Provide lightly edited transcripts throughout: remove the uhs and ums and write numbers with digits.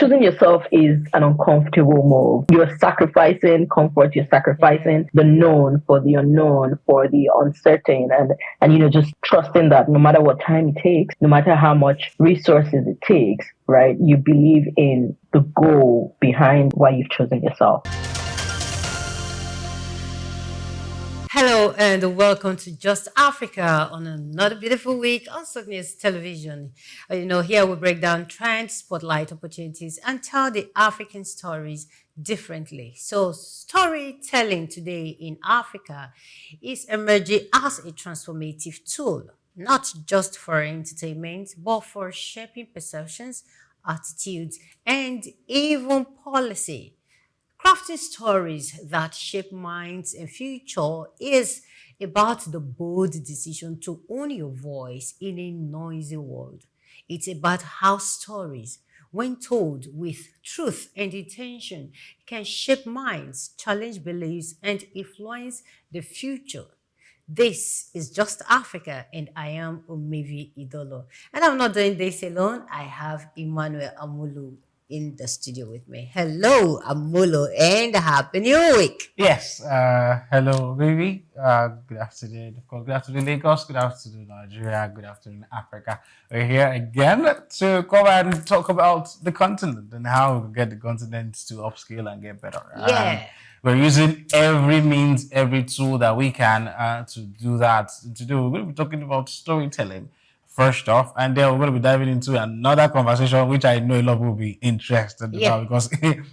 choosing yourself is an uncomfortable move. You're sacrificing comfort, you're sacrificing the known for the unknown, for the uncertain, and just trusting that no matter what time it takes, no matter how much resources it takes, right, you believe in the goal behind why you've chosen yourself. Hello and welcome to Just Africa on another beautiful week on SOUQ News Television. Here we break down trends, spotlight opportunities, and tell the African stories differently. So, storytelling today in Africa is emerging as a transformative tool, not just for entertainment, but for shaping perceptions, attitudes, and even policy. Crafting stories that shape minds and future is about the bold decision to own your voice in a noisy world. It's about how stories, when told with truth and intention, can shape minds, challenge beliefs, and influence the future. This is Just Africa, and I am Omevi Idolo. And I'm not doing this alone. I have Emmanuel Amulu in the studio with me. Hello, Amulo, and Happy New Week. Yes. Hello, baby. Good afternoon. Of course, good afternoon, Lagos. Good afternoon, Nigeria. Good afternoon, Africa. We're here again to come and talk about the continent and how we get the continent to upscale and get better. Yeah. We're using every means, every tool that we can to do that. We're going to be talking about storytelling first off, and then we're going to be diving into another conversation, which I know a lot will be interested about because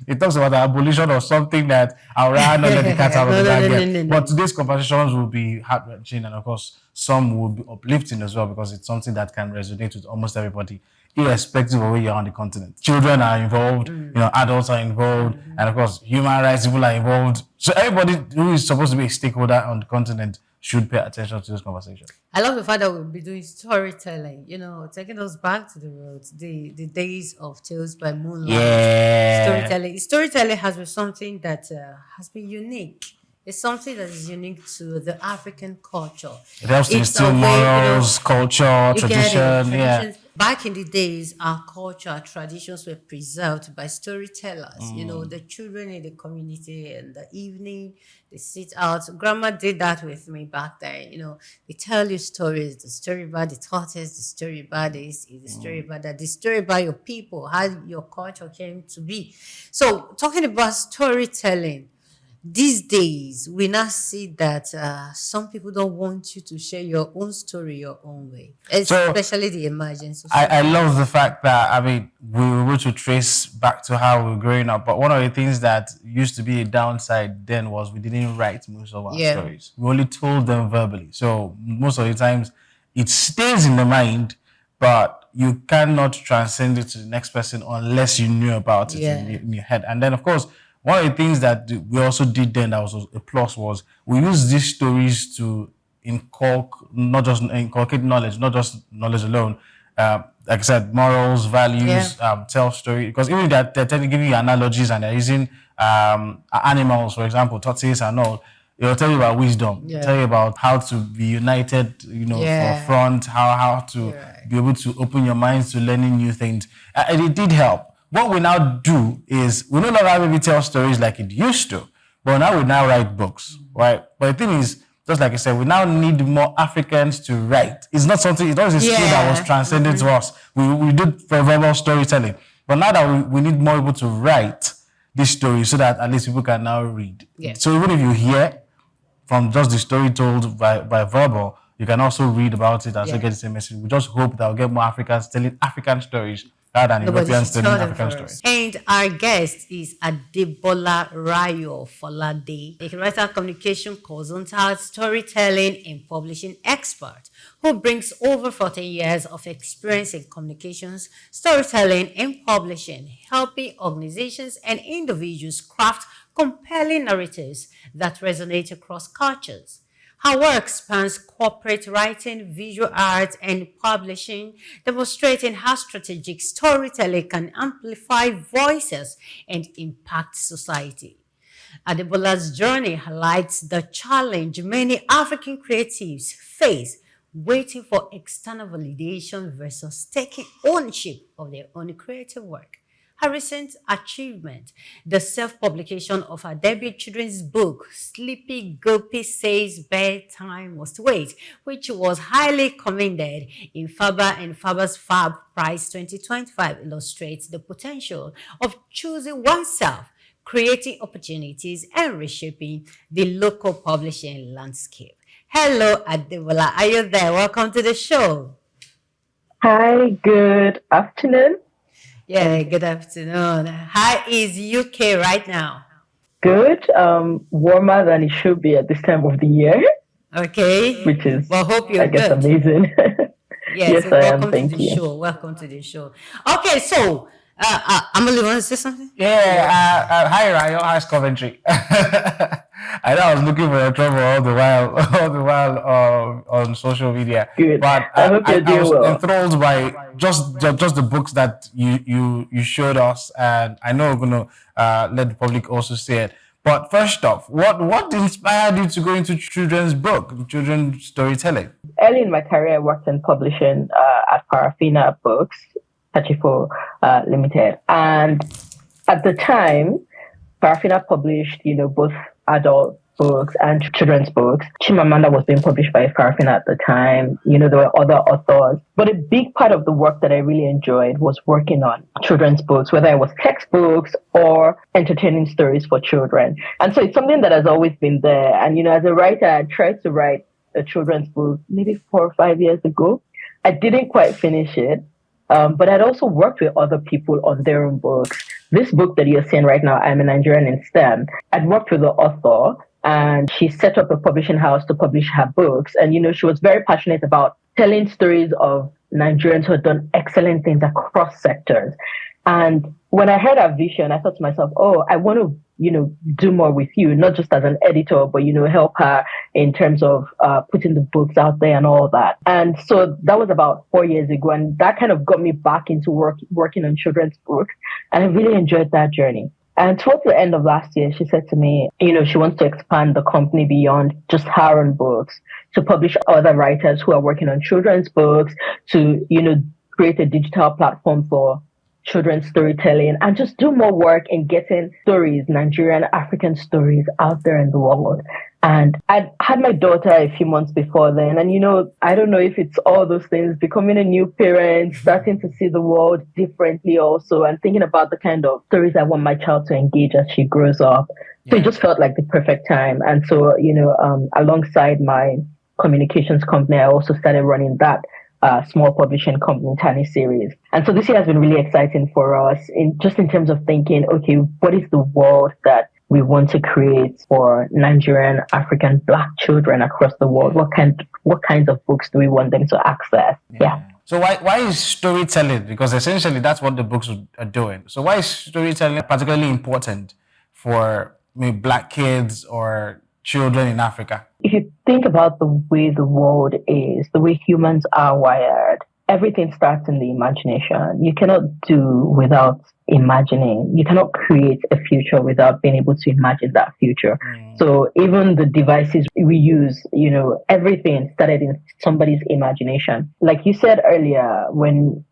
it talks about the abolition of something that I'll rather not let the cat out of the bag. But today's conversations will be heart-wrenching, and of course, some will be uplifting as well because it's something that can resonate with almost everybody, irrespective of where you are on the continent. Children are involved, adults are involved, and of course, human rights people are involved. So everybody who is supposed to be a stakeholder on the continent should pay attention to this conversation. I love the fact that we'll be doing storytelling, taking us back to the roots, the days of Tales by Moonlight. Yeah. Storytelling has been something that has been unique. It's something that is unique to the African culture. It helps to instill morals, culture, tradition. Yeah. Back in the days, our culture, our traditions were preserved by storytellers. The children in the community in the evening, they sit out. Grandma did that with me back then. They tell you stories, the story about the tortoise, the story about this, the story about that, the story about your people, how your culture came to be. So talking about storytelling, these days, we now see that some people don't want you to share your own story your own way, especially the emerging society. I love the fact that, we were able to trace back to how we were growing up. But one of the things that used to be a downside then was we didn't write most of our stories. We only told them verbally. So most of the times, it stays in the mind, but you cannot transcend it to the next person unless you knew about it in your head. And then, of course, one of the things that we also did then that was a plus was we used these stories to inculcate knowledge, not just knowledge alone. Like I said, morals, values, tell story. Because even they're telling, giving you analogies and they're using animals, for example, tortoise and all. It'll tell you about wisdom. Tell you about how to be united, for front, how to be able to open your minds to learning new things. And it did help. What we now do is we no longer maybe tell stories like it used to, but now we now write books, right? But the thing is, just like I said, we now need more Africans to write. It's not a skill that was transcended to us. We did for verbal storytelling, but now that we need more people to write this story so that at least people can now read. So even if you hear from just the story told by verbal, you can also read about it and still get the same message. We just hope that we'll get more Africans telling African stories rather than Europeans telling African stories. And our guest is Adebola Rayo-Falade, a writer, communication consultant, storytelling and publishing expert who brings over 14 years of experience in communications, storytelling and publishing, helping organizations and individuals craft compelling narratives that resonate across cultures. Her work spans corporate writing, visual art, and publishing, demonstrating how strategic storytelling can amplify voices and impact society. Adebola's journey highlights the challenge many African creatives face waiting for external validation versus taking ownership of their own creative work. her recent achievement, the self-publication of her debut children's book, Sleepy Goopy Says Bedtime Must Wait, which was highly commended in Faber and Faber's Fab Prize 2025, illustrates the potential of choosing oneself, creating opportunities, and reshaping the local publishing landscape. Hello, Adebola. Are you there? Welcome to the show. Hi, good afternoon. Yeah, good afternoon. How is UK right now? Good. Warmer than it should be at this time of the year. Okay. Which is, well, hope you're I guess, good. amazing. Yes, I am. welcome Thank to the you. show. Welcome to the show. Okay, so Amali, want to say something? Yeah. Hi, Rayo. Hi, Coventry. I know I was looking for your trouble all the while on social media. Good. But I hope you're doing was well. enthralled by just the books that you showed us, and I know we're gonna let the public also see it. But first off, what inspired you to go into children's storytelling? Early in my career, I worked in publishing at Parafina Books, Tachifo Limited, and at the time, Parafina published, both adult books and children's books. Chimamanda was being published by Parafina at the time. There were other authors. But a big part of the work that I really enjoyed was working on children's books, whether it was textbooks or entertaining stories for children. And so it's something that has always been there. And, as a writer, I tried to write a children's book maybe 4 or 5 years ago. I didn't quite finish it. But I'd also worked with other people on their own books. This book that you're seeing right now, I'm a Nigerian in STEM, I'd worked with the author and she set up a publishing house to publish her books. And, she was very passionate about telling stories of Nigerians who had done excellent things across sectors. And when I heard her vision, I thought to myself, I want to, do more with you, not just as an editor, but, help her in terms of putting the books out there and all that. And so that was about 4 years ago. And that kind of got me back into working on children's books. And I really enjoyed that journey. And towards the end of last year, she said to me, she wants to expand the company beyond just her own books, to publish other writers who are working on children's books, to, create a digital platform for children's storytelling, and just do more work in getting stories, Nigerian, African stories out there in the world. And I had my daughter a few months before then. And, I don't know if it's all those things, becoming a new parent, starting to see the world differently also, and thinking about the kind of stories I want my child to engage as she grows up. So it just felt like the perfect time. And so, alongside my communications company, I also started running that small publishing company, Tiny Series. And so this year has been really exciting for us in terms of thinking, okay, what is the world that we want to create for Nigerian, African, Black children across the world? What kinds of books do we want them to access? Yeah. So why is storytelling? Because essentially that's what the books are doing. So why is storytelling particularly important for Black kids or children in Africa? If you think about the way the world is, the way humans are wired, everything starts in the imagination. You cannot do without imagining. You cannot create a future without being able to imagine that future. So even the devices we use, everything started in somebody's imagination. Like you said earlier, when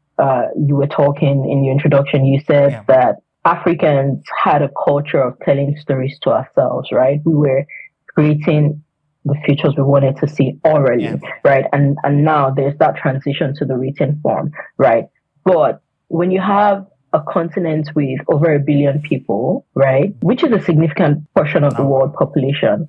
you were talking in your introduction, you said that Africans had a culture of telling stories to ourselves, right? We were creating the futures we wanted to see orally, right? And now there's that transition to the written form, right? But when you have a continent with over 1 billion people, right, which is a significant portion of the world population,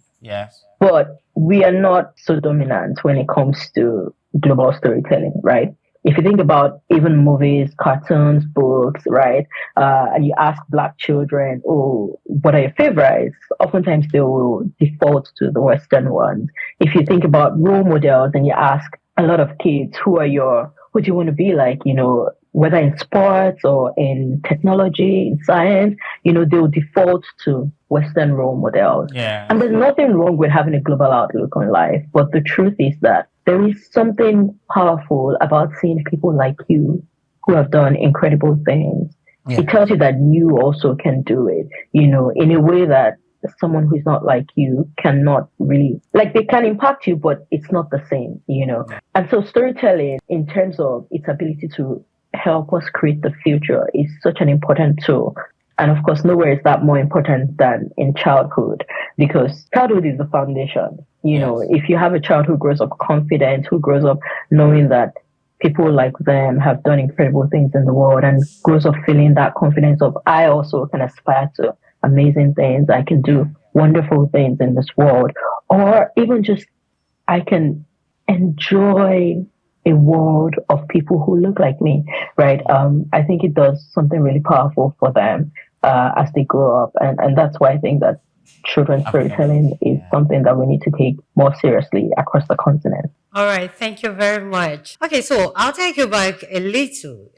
but we are not so dominant when it comes to global storytelling, right? If you think about even movies, cartoons, books, right, and you ask Black children, what are your favorites? Oftentimes they will default to the Western ones. If you think about role models and you ask a lot of kids, who do you want to be like, whether in sports or in technology, in science, they'll default to Western role models. And there's nothing wrong with having a global outlook on life. But the truth is that there is something powerful about seeing people like you who have done incredible things. It tells you that you also can do it, in a way that someone who's not like you cannot really, they can impact you, but it's not the same, And so storytelling, in terms of its ability to help us create the future is such an important tool. And of course, nowhere is that more important than in childhood, because childhood is the foundation. You know, if you have a child who grows up confident, who grows up knowing that people like them have done incredible things in the world, and grows up feeling that confidence of, I also can aspire to amazing things. I can do wonderful things in this world, or even just I can enjoy a world of people who look like me, right? I think it does something really powerful for them as they grow up. And that's why I think that children's storytelling is something that we need to take more seriously across the continent. All right, thank you very much. Okay, so I'll take you back a little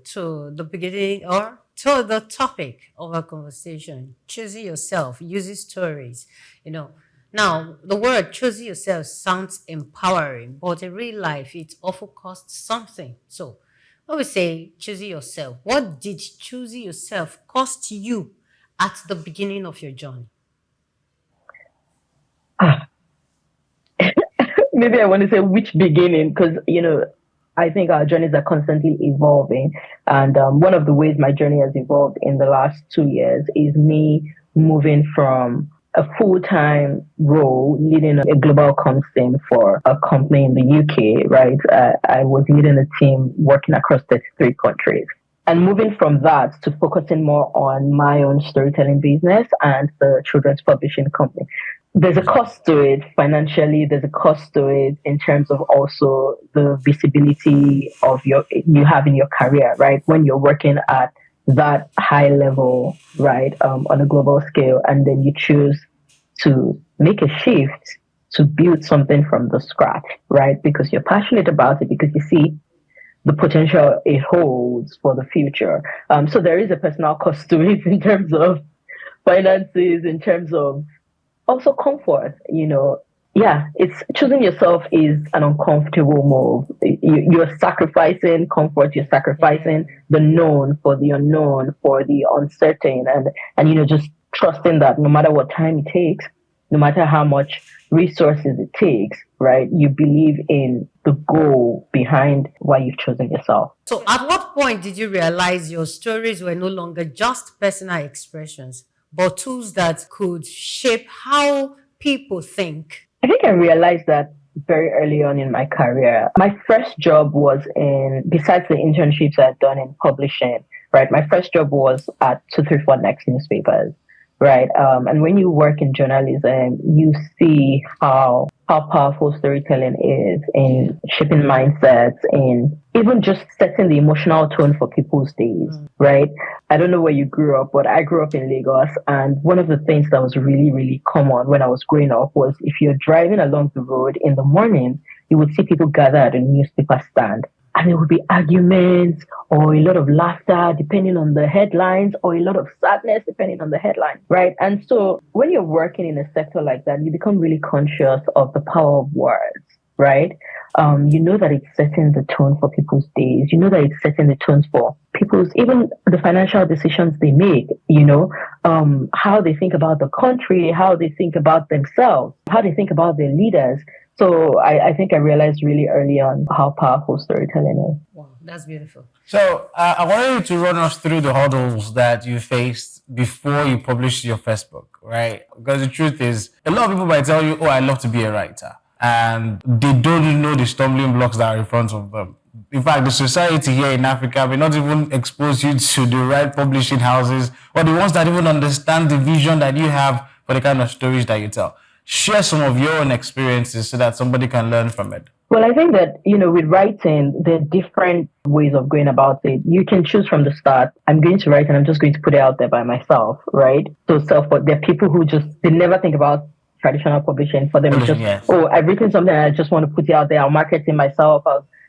to the beginning or to the topic of our conversation, choosing yourself, using stories, you know. Now, the word choosing yourself sounds empowering, but in real life, it often costs something. So, when we say choosing yourself, what did choosing yourself cost you at the beginning of your journey? Maybe I want to say which beginning, because, you know, I think our journeys are constantly evolving. And one of the ways my journey has evolved in the last 2 years is me moving from a full-time role leading a global comms team for a company in the UK, right? I was leading a team working across 33 countries. And moving from that to focusing more on my own storytelling business and the children's publishing company. There's a cost to it financially. There's a cost to it in terms of also the visibility of you have in your career, right? When you're working at that high level, right, on a global scale, and then you choose to make a shift to build something from the scratch, right? Because you're passionate about it, because you see the potential it holds for the future. So there is a personal cost to it in terms of finances, in terms of also comfort, you know. Yeah, it's choosing yourself is an uncomfortable move. You're sacrificing comfort, you're sacrificing the known for the unknown, for the uncertain, and you know, just trusting that no matter what time it takes, no matter how much resources it takes, right, you believe in the goal behind why you've chosen yourself. So at what point did you realize your stories were no longer just personal expressions, but tools that could shape how people think? I think I realized that very early on in my career. My first job was besides the internships I'd done in publishing, right? My first job was at 234 Next newspapers, right? And when you work in journalism, you see how powerful storytelling is in shaping mindsets, in even just setting the emotional tone for people's days, right? I don't know where you grew up, but I grew up in Lagos. And one of the things that was really, really common when I was growing up was if you're driving along the road in the morning, you would see people gather at a newspaper stand. And there would be arguments or a lot of laughter depending on the headlines, or a lot of sadness depending on the headline, right? And so when you're working in a sector like that, you become really conscious of the power of words, right? You know that it's setting the tone for people's days. You know that it's setting the tones for people's, even the financial decisions they make, you know, how they think about the country, how they think about themselves, how they think about their leaders. So I think I realized really early on how powerful storytelling is. Wow, that's beautiful. So I wanted you to run us through the hurdles that you faced before you published your first book, right? Because the truth is, a lot of people might tell you, oh, I love to be a writer. And they don't know the stumbling blocks that are in front of them. In fact, the society here in Africa may not even expose you to the right publishing houses, or the ones that even understand the vision that you have for the kind of stories that you tell. Share some of your own experiences so that somebody can learn from it. Well, I think that, you know, with writing, there are different ways of going about it. You can choose from the start, I'm going to write and I'm just going to put it out there by myself, right? So but there are people who they never think about traditional publishing. For them, it's just, oh, I've written something and I just want to put it out there. I'll market it myself.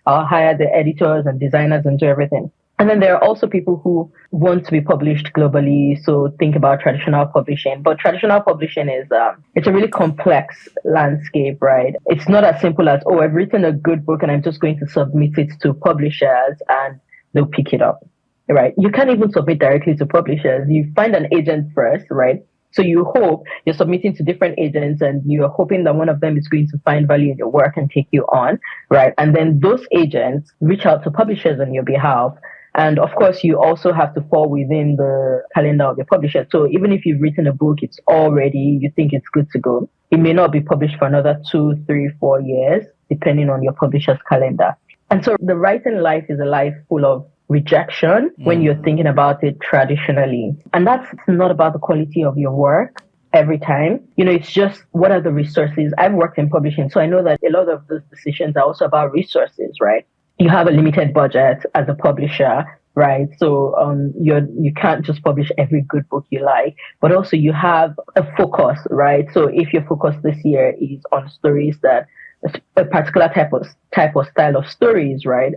I'll hire the editors and designers and do everything. And then there are also people who want to be published globally, so think about traditional publishing. But traditional publishing is, it's a really complex landscape, right? It's not as simple as, oh, I've written a good book and I'm just going to submit it to publishers and they'll pick it up, right? You can't even submit directly to publishers. You find an agent first, right? So you hope you're submitting to different agents and you're hoping that one of them is going to find value in your work and take you on, right? And then those agents reach out to publishers on your behalf. And of course, you also have to fall within the calendar of your publisher. So even if you've written a book, it's all ready, you think it's good to go. It may not be published for another 2, 3, 4 years, depending on your publisher's calendar. And so the writing life is a life full of rejection when you're thinking about it traditionally. And that's not about the quality of your work every time. It's just what are the resources. I've worked in publishing, so I know that a lot of those decisions are also about resources, right? You have a limited budget as a publisher, right? So you can't just publish every good book you like, but also you have a focus, right? So if your focus this year is on stories that a particular type or style of stories, right?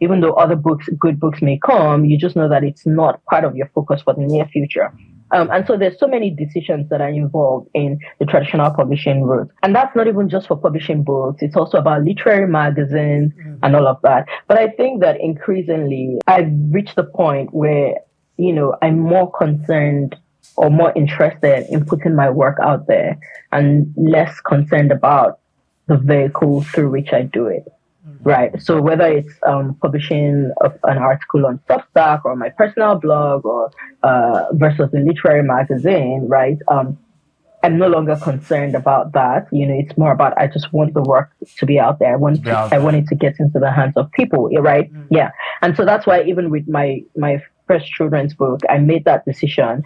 Even though other good books may come, you just know that it's not part of your focus for the near future. And so there's so many decisions that are involved in the traditional publishing route. And that's not even just for publishing books. It's also about literary magazines and all of that. But I think that increasingly I've reached the point where, I'm more concerned or more interested in putting my work out there and less concerned about the vehicle through which I do it. Right. So whether it's publishing an article on Substack or my personal blog or versus a literary magazine, right? I'm no longer concerned about that. It's more about I just want the work to be out there. I want it to get into the hands of people, right? Yeah. And so that's why even with my first children's book, I made that decision.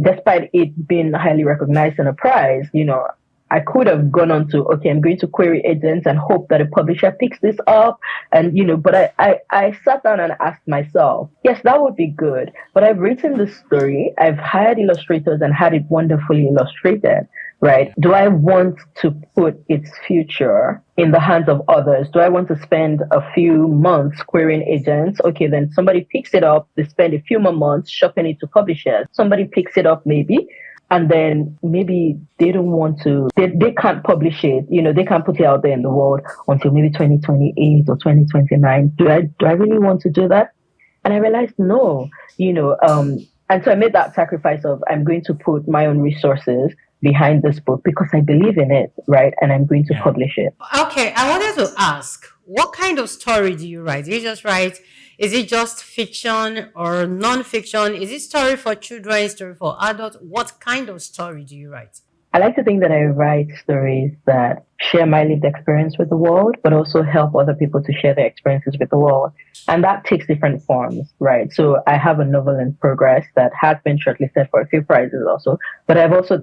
Despite it being highly recognized and a prize, I could have gone on to, okay, I'm going to query agents and hope that a publisher picks this up. And, but I sat down and asked myself, yes, that would be good. But I've written this story. I've hired illustrators and had it wonderfully illustrated, right? Do I want to put its future in the hands of others? Do I want to spend a few months querying agents? Okay, then somebody picks it up. They spend a few more months shopping it to publishers. Somebody picks it up maybe. And then maybe they don't want to, they can't publish it, they can't put it out there in the world until maybe 2028 or 2029. Do I really want to do that? And I realized no, and so I made that sacrifice of I'm going to put my own resources behind this book because I believe in it, right? And I'm going to publish it. Okay, I wanted to ask, what kind of story do you write? Do you just write, is it just fiction or non-fiction? Is it story for children, story for adults? What kind of story do you write? I like to think that I write stories that share my lived experience with the world, but also help other people to share their experiences with the world. And that takes different forms, right? So I have a novel in progress that has been shortlisted for a few prizes also, but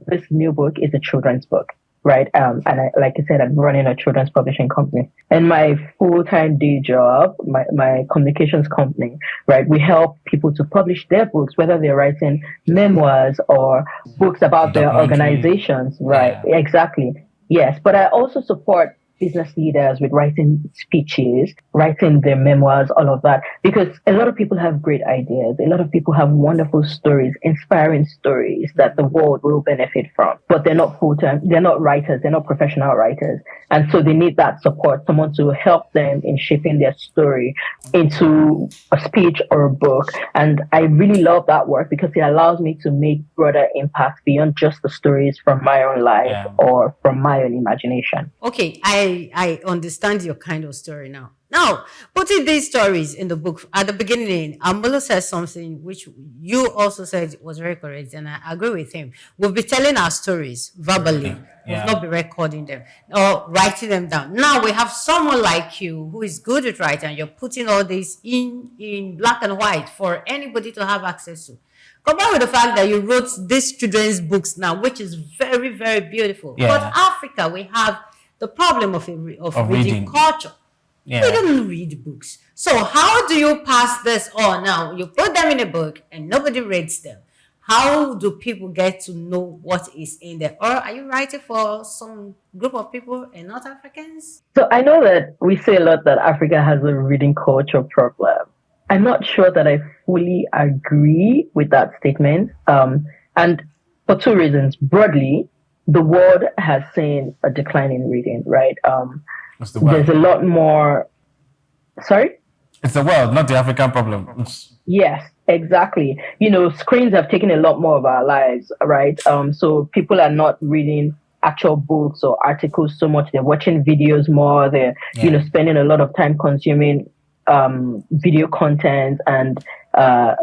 this new book is a children's book, right? And like I said, I'm running a children's publishing company. And my full-time day job, my communications company, right? We help people to publish their books, whether they're writing memoirs or books about their organizations, right? Yeah. Exactly. Yes. But I also support business leaders with writing speeches, writing their memoirs, all of that, because a lot of people have great ideas. A lot of people have wonderful stories, inspiring stories that the world will benefit from, but they're not full-time. They're not writers. They're not professional writers. And so they need that support, someone to help them in shaping their story into a speech or a book. And I really love that work because it allows me to make broader impact beyond just the stories from my own life or from my own imagination. Okay, I understand your kind of story now. Now, putting these stories in the book, at the beginning, Ambolo said something which you also said was very correct, and I agree with him. We'll be telling our stories verbally. We'll not be recording them or writing them down. Now we have someone like you who is good at writing, and you're putting all this in black and white for anybody to have access to. Combined with the fact that you wrote these children's books now, which is very, very beautiful. But Africa, we have the problem of reading culture. We don't read books. So how do you pass this on? Now, you put them in a book and nobody reads them. How do people get to know what is in there? Or are you writing for some group of people and not Africans? So I know that we say a lot that Africa has a reading culture problem. I'm not sure that I fully agree with that statement. And for two reasons. Broadly, the world has seen a decline in reading, right? There's a lot more. Sorry? It's the world, not the African problem. Yes, Exactly. Screens have taken a lot more of our lives, right? So people are not reading actual books or articles so much. They're watching videos more. They're, Yeah. spending a lot of time consuming video content and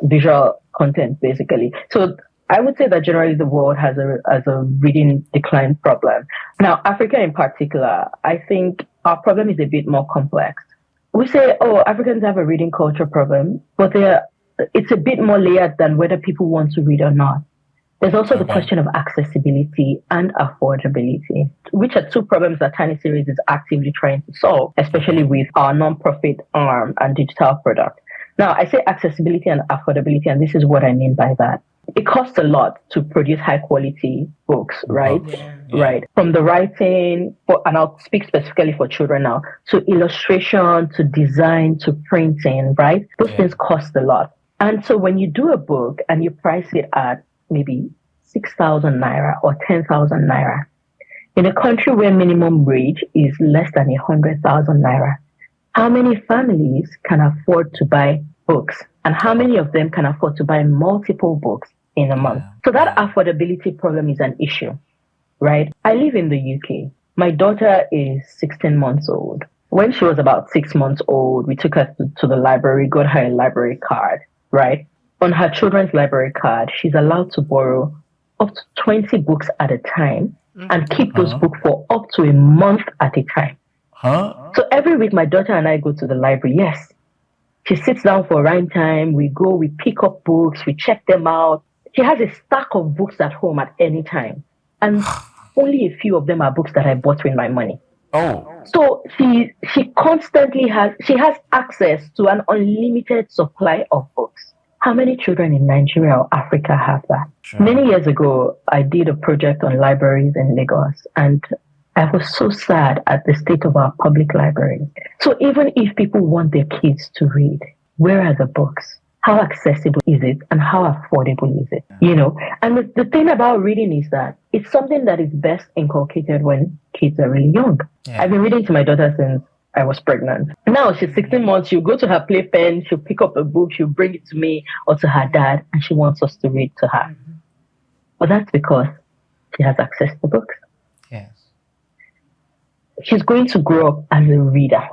visual content, basically. So I would say that generally the world has a reading decline problem. Now, Africa in particular, I think our problem is a bit more complex. We say, oh, Africans have a reading culture problem, but it's a bit more layered than whether people want to read or not. There's also the Okay. question of accessibility and affordability, which are two problems that Tiny Series is actively trying to solve, especially with our nonprofit arm and digital product. Now, I say accessibility and affordability, and this is what I mean by that. It costs a lot to produce high quality books, right? Yeah. Right. From the writing, and I'll speak specifically for children now, to illustration, to design, to printing, right? Those things cost a lot. And so when you do a book and you price it at maybe 6,000 naira or 10,000 naira, in a country where minimum wage is less than 100,000 naira, how many families can afford to buy books? And how many of them can afford to buy multiple books in a month? So that affordability problem is an issue, right? I live in the UK. My daughter is 16 months old. When she was about 6 months old, we took her to the library, got her a library card, right? On her children's library card, she's allowed to borrow up to 20 books at a time and keep those books for up to a month at a time. So every week, my daughter and I go to the library. Yes. She sits down for rhyme time. We go, we pick up books, we check them out. She has a stack of books at home at any time. And only a few of them are books that I bought with my money. Oh. So she constantly has access to an unlimited supply of books. How many children in Nigeria or Africa have that? Sure. Many years ago, I did a project on libraries in Lagos, and I was so sad at the state of our public libraries. So even if people want their kids to read, where are the books? How accessible is it? And how affordable is it? And the thing about reading is that it's something that is best inculcated when kids are really young. Yeah. I've been reading to my daughter since I was pregnant. Now she's 16 months. She'll go to her playpen. She'll pick up a book. She'll bring it to me or to her dad, and she wants us to read to her. But that's because she has access to books. Yes. She's going to grow up as a reader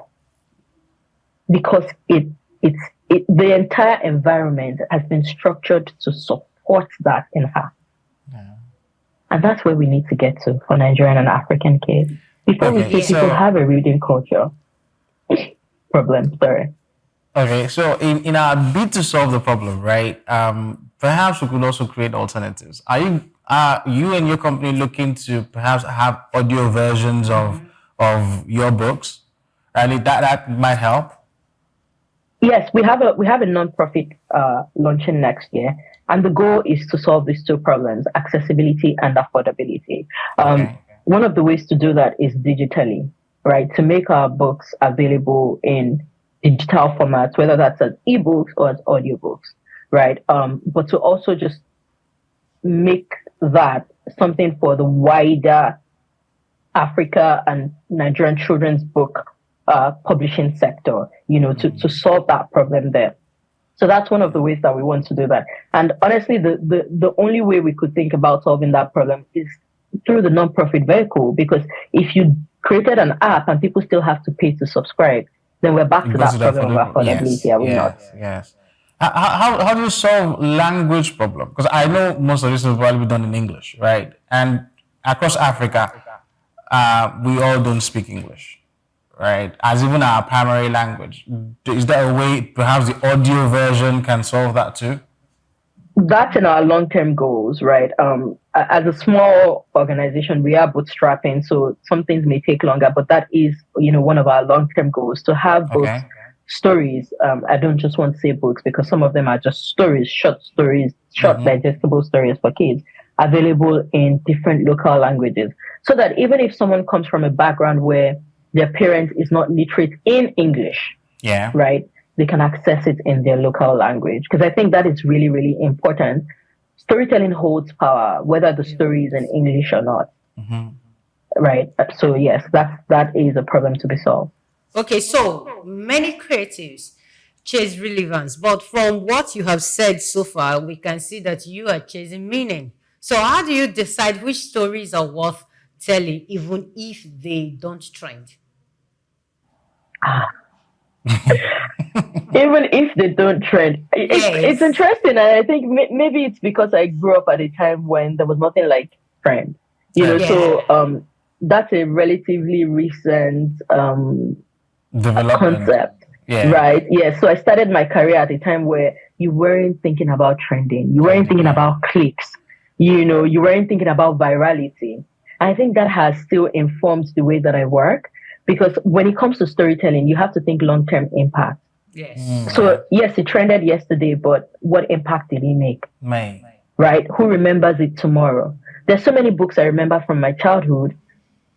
because the entire environment has been structured to support that in her. Yeah. And that's where we need to get to for Nigerian and African kids. Before we say people have a reading culture problem, sorry. Okay, so in our bid to solve the problem, right, perhaps we could also create alternatives. Are you and your company looking to perhaps have audio versions of your books? And that might help? Yes, we have a non-profit launching next year, and the goal is to solve these two problems: accessibility and affordability. One of the ways to do that is digitally, right? To make our books available in digital formats, whether that's as ebooks or as audiobooks, right? But to also just make that something for the wider Africa and Nigerian children's book publishing sector, to solve that problem there. So that's one of the ways that we want to do that. And honestly, the only way we could think about solving that problem is through the non-profit vehicle, because if you created an app and people still have to pay to subscribe, then we're back to that problem of affordability, are we not? Yes. How do you solve language problem? Because I know most of this will probably be done in English, right? And across Africa, we all don't speak English, right? As even our primary language. Is there a way perhaps the audio version can solve that too? That's in our long-term goals, right? As a small organization, we are bootstrapping, so some things may take longer, but that is, one of our long-term goals, to have both stories. I don't just want to say books because some of them are just stories, short digestible stories for kids, available in different local languages, so that even if someone comes from a background where their parent is not literate in English, right, they can access it in their local language. Because I think that is really, really important. Storytelling holds power, whether the story is in English or not. Right? So yes, that is a problem to be solved. Okay, so many creatives chase relevance. But from what you have said so far, we can see that you are chasing meaning. So how do you decide which stories are worth telling, even if they don't trend? Even if they don't trend, it's Yes. interesting, and I think maybe it's because I grew up at a time when there was nothing like trend, Yes. so that's a relatively recent Development. concept, Yeah. right? Yeah. So I started my career at a time where you weren't thinking about trending, you weren't Trending. thinking Yeah. about clicks, you weren't thinking about virality. I think that has still informed the way that I work, because when it comes to storytelling, you have to think long term impact. Yes. Yeah. So yes, it trended yesterday, but what impact did it make? May. Right? Who remembers it tomorrow? There's so many books I remember from my childhood,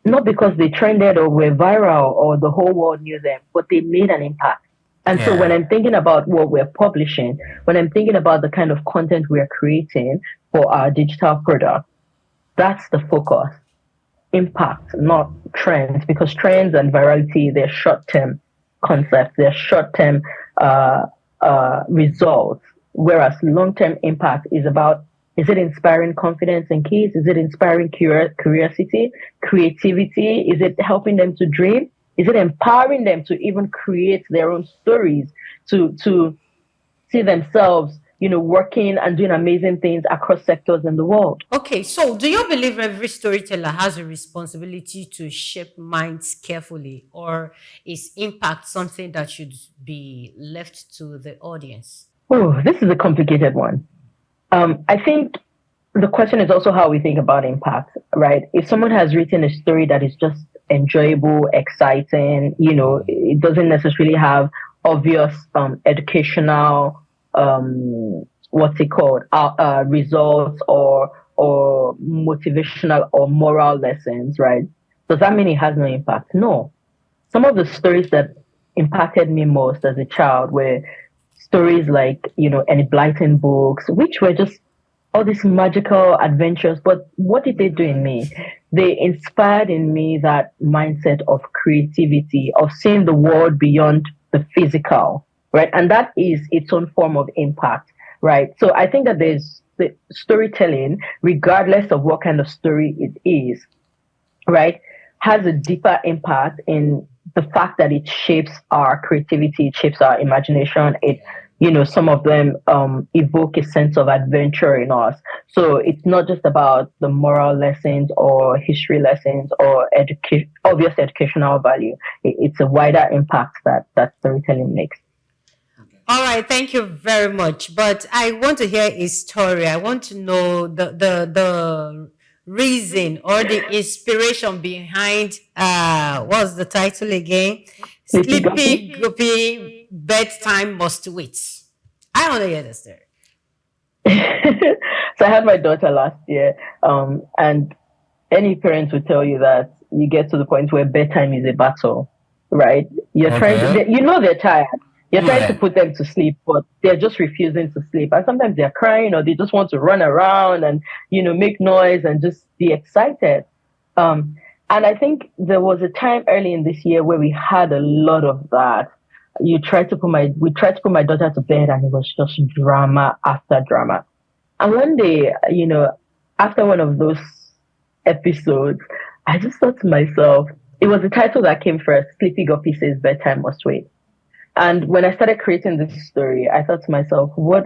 not because they trended or were viral or the whole world knew them, but they made an impact. And so when Yeah. I'm thinking about what we're publishing, when I'm thinking about the kind of content we're creating for our digital product, that's the focus. Impact, not trends, because trends and virality, they're short-term concepts, they're short-term results, whereas long-term impact is about, is it inspiring confidence in kids? Is it inspiring curiosity, creativity? Is it helping them to dream? Is it empowering them to even create their own stories, to see themselves, working and doing amazing things across sectors in the world? Okay, so do you believe every storyteller has a responsibility to shape minds carefully, or is impact something that should be left to the audience? Oh, this is a complicated one. I think the question is also how we think about impact, right? If someone has written a story that is just enjoyable, exciting, it doesn't necessarily have obvious educational, what's it called, results or motivational or moral lessons, right? Does that mean it has no impact? No. Some of the stories that impacted me most as a child were stories like, Enid Blyton books, which were just all these magical adventures. But what did they do in me? They inspired in me that mindset of creativity, of seeing the world beyond the physical, right? And that is its own form of impact, right? So I think that there's the storytelling, regardless of what kind of story it is, right, has a deeper impact in the fact that it shapes our creativity, it shapes our imagination. Some of them evoke a sense of adventure in us. So it's not just about the moral lessons or history lessons or obvious educational value. It's a wider impact that storytelling makes. All right, thank you very much. But I want to hear a story. I want to know the reason or the inspiration behind what's the title again? Sleepy Sleepy Guppy. Guppy Bedtime Must Wait. I want to hear the story. So I had my daughter last year, and any parents would tell you that you get to the point where bedtime is a battle, right? You're trying to, Okay. they're tired. You're trying to Yeah. put them to sleep, but they're just refusing to sleep. And sometimes they're crying or they just want to run around and, make noise and just be excited. And I think there was a time early in this year where we had a lot of that. We tried to put my daughter to bed, and it was just drama after drama. And one day, after one of those episodes, I just thought to myself, it was the title that came first. Sleepy Guppy says bedtime must wait. And when I started creating this story, I thought to myself, what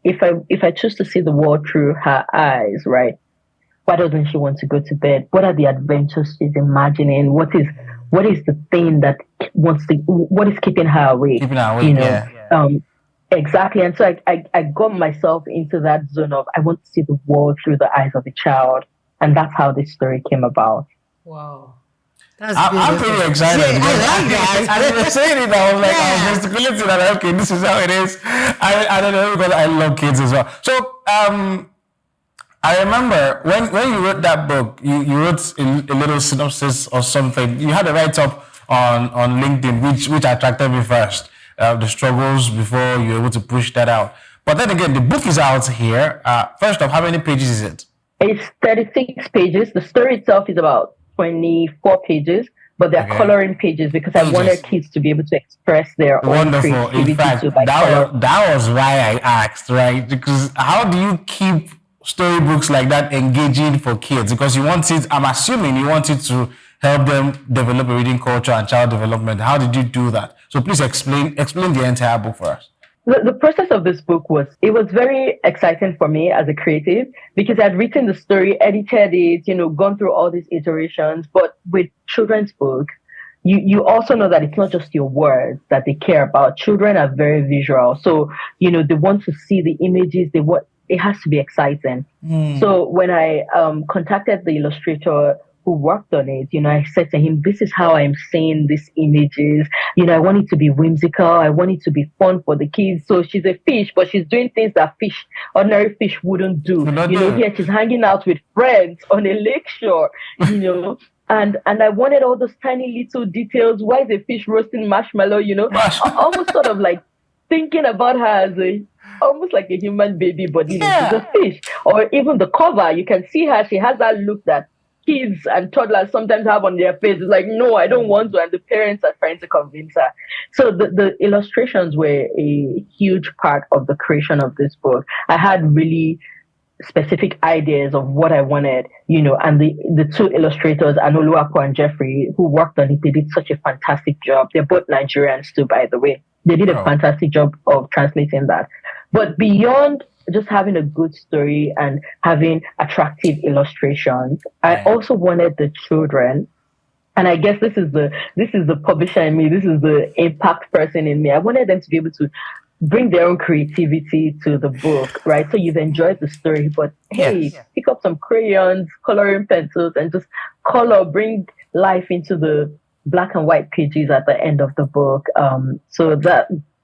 if I choose to see the world through her eyes, right? Why doesn't she want to go to bed? What are the adventures she's imagining? What is the thing that what is keeping her awake? Keeping her awake. Yeah. Exactly. And so I got myself into that zone of, I want to see the world through the eyes of a child. And that's how this story came about. Wow. That's I'm beautiful. pretty excited Yeah, because I like that. as you were saying it, I was like, I Yeah. was gesticulating that, okay, this is how it is. I don't know, because I love kids as well. So, I remember when you wrote that book, you wrote a little synopsis or something. You had a write-up on LinkedIn, which attracted me first. The struggles before you were able to push that out. But then again, the book is out here. First off, how many pages is it? It's 36 pages. The story itself is about 24 pages, but they're Okay. coloring pages because I wanted Pages. kids to be able to express their own Wonderful. In creativity fact, too by color. that was why I asked, right? Because how do you keep storybooks like that engaging for kids? Because you want it, I'm assuming you want it to help them develop a reading culture and child development. How did you do that? So please explain the entire book for us. The process of this book was very exciting for me as a creative because I'd written the story, edited it, gone through all these iterations. But with children's book, you also know that it's not just your words that they care about. Children are very visual. So, they want to see the images. It has to be exciting. So when I contacted the illustrator who worked on it, I said to him, this is how I'm seeing these images. I want it to be whimsical. I want it to be fun for the kids. So she's a fish, but she's doing things that ordinary fish wouldn't do. Here she's hanging out with friends on a lake shore, And I wanted all those tiny little details. Why is a fish roasting marshmallow? Almost sort of like thinking about her as almost like a human baby, but she's a fish. Or even the cover, you can see her. She has that look that kids and toddlers sometimes have on their faces. Like, no, I don't want to, and the parents are trying to convince her. So the illustrations were a huge part of the creation of this book. I had really specific ideas of what I wanted, and the two illustrators, Anoluapo and Jeffrey, who worked on it, they did such a fantastic job. They're both Nigerians too, by the way. They did a fantastic job of translating that. But beyond just having a good story and having attractive illustrations, I also wanted the children, and I guess this is the publisher in me, this is the impact person in me. I wanted them to be able to bring their own creativity to the book, right? So you've enjoyed the story, but hey, pick up some crayons, coloring pencils, and just bring life into the black and white pages at the end of the book. So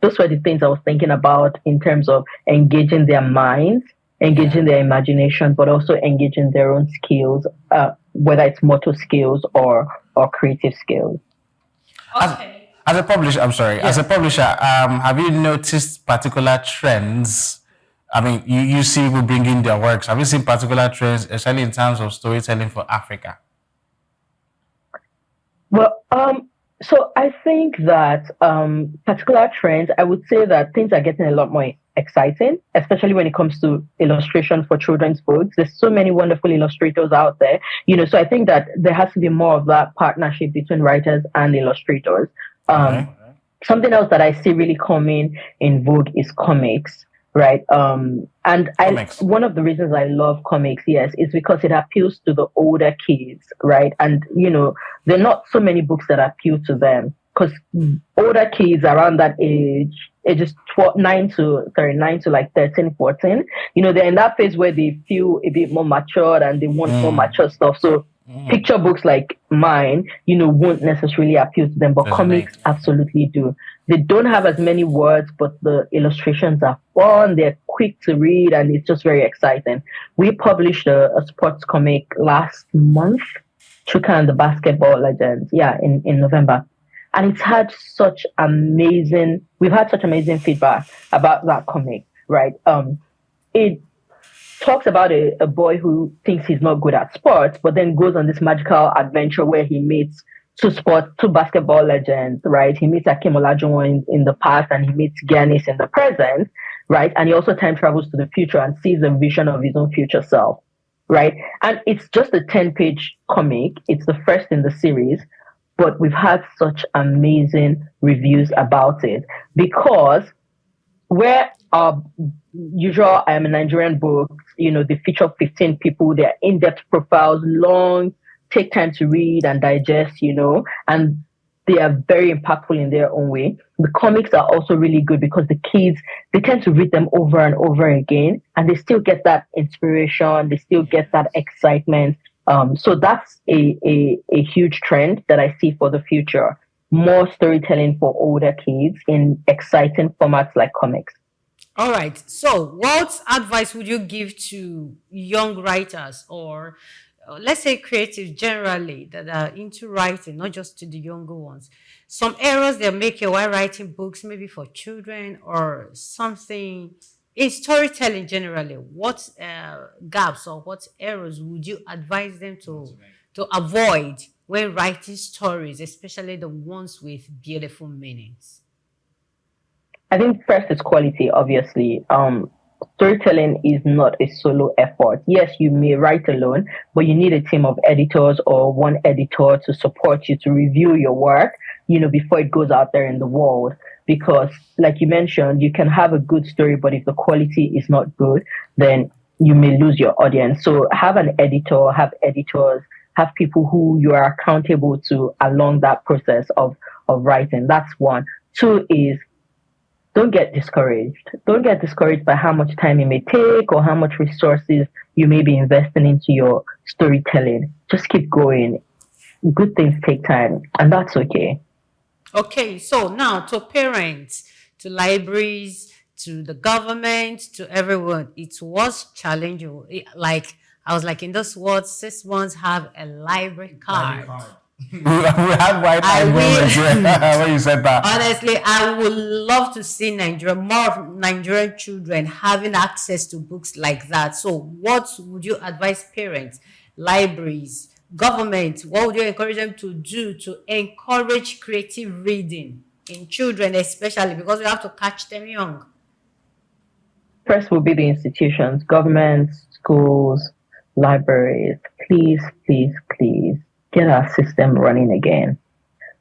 those were the things I was thinking about in terms of engaging their minds, engaging their imagination, but also engaging their own skills, whether it's motor skills or creative skills. Okay. As a publisher, have you noticed particular trends? I mean, you see people bringing their works. Have you seen particular trends, especially in terms of storytelling for Africa? Well, so I think that particular trends, I would say that things are getting a lot more exciting, especially when it comes to illustration for children's books. There's so many wonderful illustrators out there, so I think that there has to be more of that partnership between writers and illustrators. Something else that I see really coming in vogue is comics, right? Comics. One of the reasons I love comics, is because it appeals to the older kids, right? And there are not so many books that appeal to them because older kids around that ages 9 to like 13, 14, they're in that phase where they feel a bit more matured and they want more mature stuff. So picture books like mine, won't necessarily appeal to them, but comics absolutely do. They don't have as many words, but the illustrations are fun. They're quick to read, and it's just very exciting. We published a sports comic last month, Chuka and the Basketball Legends, in November. And we've had such amazing feedback about that comic, right? It talks about a boy who thinks he's not good at sports, but then goes on this magical adventure where he meets two basketball legends, right? He meets Akim Olajuwon in the past and he meets Giannis in the present, right? And he also time travels to the future and sees a vision of his own future self, right? And it's just a 10-page comic. It's the first in the series, but we've had such amazing reviews about it because where our usual Nigerian books, they feature 15 people, they're in-depth profiles, long, take time to read and digest, and they are very impactful in their own way. The comics are also really good because the kids, they tend to read them over and over again, and they still get that inspiration, they still get that excitement. So that's a huge trend that I see for the future. More storytelling for older kids in exciting formats like comics. All right. So what advice would you give to young writers or let's say creatives generally that are into writing, not just to the younger ones? Some errors they're making while writing books, maybe for children or something in storytelling generally. What gaps or what errors would you advise them to avoid when writing stories, especially the ones with beautiful meanings? I think first is quality, obviously. Storytelling is not a solo effort. Yes, you may write alone, but you need a team of editors or one editor to support you to review your work, before it goes out there in the world. Because, like you mentioned, you can have a good story, but if the quality is not good, then you may lose your audience. So have an editor, have editors, have people who you are accountable to along that process of writing. That's one. Two is don't get discouraged. Don't get discouraged by how much time it may take or how much resources you may be investing into your storytelling. Just keep going. Good things take time, and that's okay. Okay, so now to parents, to libraries, to the government, to everyone, it was challenging. Like I was like, in those words, 6 months have a library card. We have white moments when you said that. Honestly, I would love to see more of Nigerian children having access to books like that. So what would you advise parents, libraries, government, what would you encourage them to do to encourage creative reading in children, especially because we have to catch them young? First will be the institutions, governments, schools, libraries. Please, please, please get our system running again.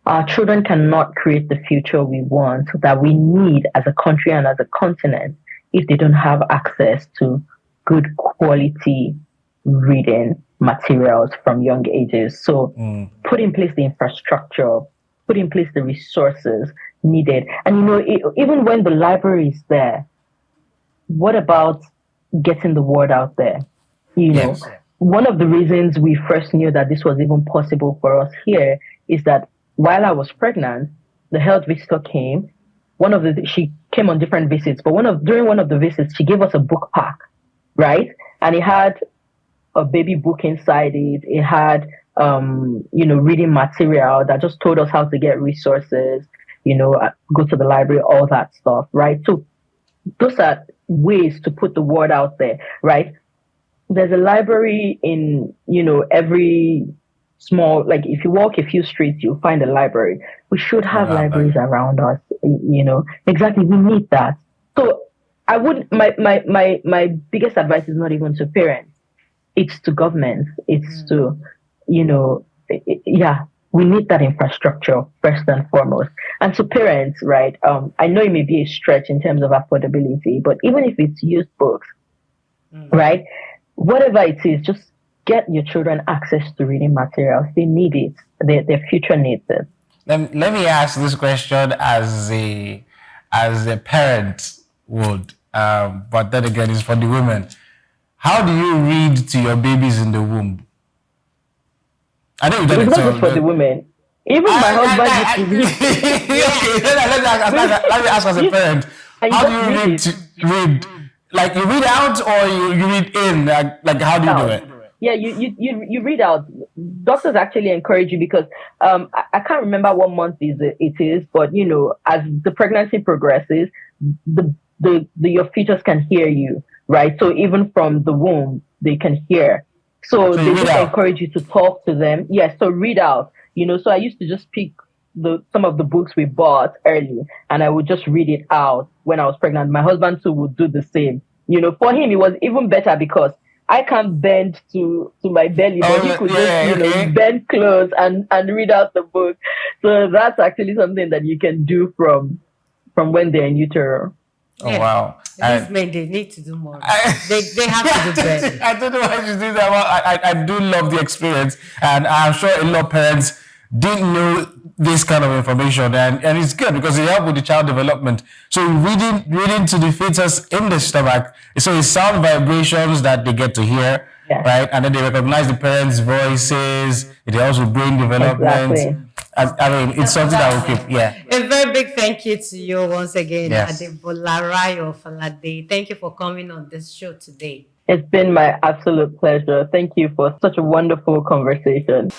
Our children cannot create the future we want, that we need as a country and as a continent, if they don't have access to good quality reading materials from young ages. So put in place the infrastructure, put in place the resources needed. And even when the library is there, what about getting the word out there? Yes. One of the reasons we first knew that this was even possible for us here is that while I was pregnant, the health visitor came. She came on different visits, but during one of the visits, she gave us a book pack, right? And it had a baby book inside it. It had, reading material that just told us how to get resources, go to the library, all that stuff, right? So those are ways to put the word out there, right? There's a library in, every small, like if you walk a few streets, you'll find a library. We should have libraries around us, Exactly. We need that. So my biggest advice is not even to parents. It's to governments. It's to, we need that infrastructure first and foremost. And to parents, right? I know it may be a stretch in terms of affordability, but even if it's used books, right? Whatever it is, just get your children access to reading materials. They need it. Their future needs it. Let me ask this question as a parent would, but then again, it's for the women. How do you read to your babies in the womb? I know you done it. It's not just for the women. Even my husband used to read. Let me ask as a parent. How do you read? Like you read out or you read in? Like how do you do it? Yeah, you read out. Doctors actually encourage you because I can't remember what month it is, but as the pregnancy progresses, your fetus can hear you, right? So even from the womb, they can hear. So they just encourage you to talk to them. Yes, so read out. So I used to just pick some of the books we bought early, and I would just read it out when I was pregnant. My husband too would do the same. For him, it was even better because I can't bend to my belly, but he could just bend close and read out the book. So that's actually something that you can do from when they're in utero. Oh wow! These men, they need to do more. They have to do better. I don't know why you do that. Well, I do love the experience, and I'm sure a lot of parents didn't know this kind of information, and it's good because it helps with the child development. So reading to the fetus in the stomach, so it's sound vibrations that they get to hear, right? And then they recognize the parents' voices. It helps with brain development. Exactly. I mean, it's something that will keep, A very big thank you to you once again, Yes. Adebola Rayo-Falade. Thank you for coming on this show today. It's been my absolute pleasure. Thank you for such a wonderful conversation.